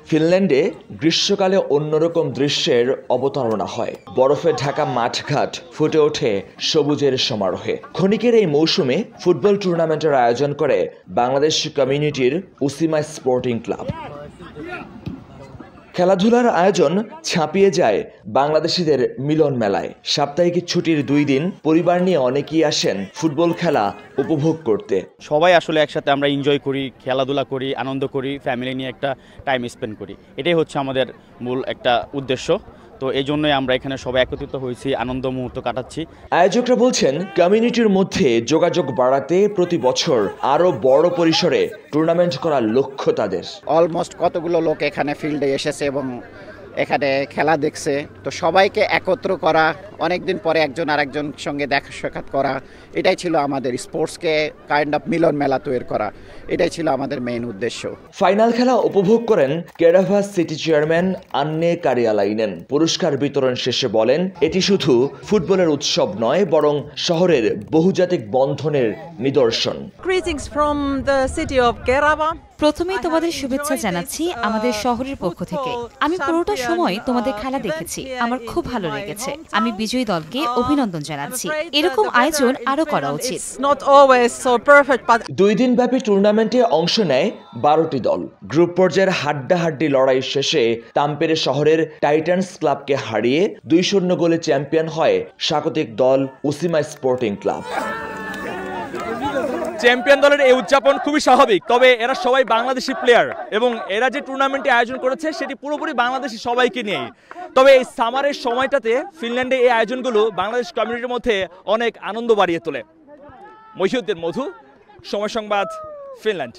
ফিনল্যান্ডে গ্রীষ্মকালে অন্যরকম দৃশ্যের অবতারণা হয়। বরফে ঢাকা মাঠঘাট ফুটে ওঠে সবুজের সমারোহে। ক্ষণিকের এই মৌসুমে ফুটবল টুর্নামেন্টের আয়োজন করে বাংলাদেশ কমিউনিটির উসিমা স্পোর্টিং ক্লাব। খেলাধুলার আয়োজন ছাপিয়ে যায় বাংলাদেশিদের মিলন মেলায়। সাপ্তাহিক ছুটির 2 দিন পরিবার নিয়ে অনেকেই আসেন ফুটবল খেলা উপভোগ করতে। সবাই আসলে একসাথে আমরা এনজয় করি, খেলাধুলা করি, আনন্দ করি, ফ্যামিলি নিয়ে একটা টাইম স্পেন্ড করি। এটাই হচ্ছে আমাদের মূল একটা উদ্দেশ্য। তো এই জন্যই আমরা এখানে সবাই একত্রিত হয়েছি, আনন্দ মুহূর্ত কাটাচ্ছি। আয়োজকরা বলছেন, কমিউনিটির মধ্যে যোগাযোগ বাড়াতে প্রতি বছর আরো বড় পরিসরে টুর্নামেন্ট করার লক্ষ্য তাদের। অলমোস্ট কতগুলো লোক এখানে ফিল্ডে এসেছে এবং এখানে খেলা দেখছে। তো সবাইকে একত্র করা, অনেকদিন পরে একজন আরেকজন সঙ্গে দেখা সাক্ষাৎ করা, এটাই ছিল আমাদের স্পোর্টসকে কাইন্ড অফ মিলন মেলা তৈরি করা। এটাই ছিল আমাদের মেইন উদ্দেশ্য। ফাইনাল খেলা উপভোগ করেন কেরাভা সিটি চেয়ারম্যান আন্নে কারিয়ালাইনেন। পুরস্কার বিতরণ শেষে বলেন, এটি শুধু ফুটবলের উৎসব নয়, বরং শহরের বহুজাতিক বন্ধনের নিদর্শন। Greetings from the city of Kerava. প্রথমেই তোমাদের শুভেচ্ছা জানাচ্ছি আমাদের শহরের পক্ষ থেকে। আমি পুরোটা সময় তোমাদের খেলা দেখেছি, আমার খুব ভালো লেগেছে। আমি বিজয়ী দলকে অভিনন্দন জানাচ্ছি। এরকম আয়োজন আরো করা উচিত। 2 দিন ব্যাপী টুর্নামেন্টে অংশ নেয় 12টি দল। গ্রুপ পর্যায়ের হাড্ডাহাড্ডি লড়াই শেষে তাম্পেরে শহরের টাইটান্স ক্লাবকে হারিয়ে 2-0 গোলে চ্যাম্পিয়ন হয় স্বাগতিক দল উসিমা স্পোর্টিং ক্লাব। চ্যাম্পিয়ন দলের এই উদযাপন খুবই স্বাভাবিক, তবে এরা সবাই বাংলাদেশি প্লেয়ার এবং এরা যে টুর্নামেন্টে আয়োজন করেছে সেটি পুরোপুরি বাংলাদেশি সবাইকে নিয়েই। তবে এই সামারের সময়টাতে ফিনল্যান্ডে এই আয়োজনগুলো বাংলাদেশ কমিউনিটির মধ্যে অনেক আনন্দ বাড়িয়ে তোলে। মহিউদ্দিন মধু, সময় সংবাদ, ফিনল্যান্ড।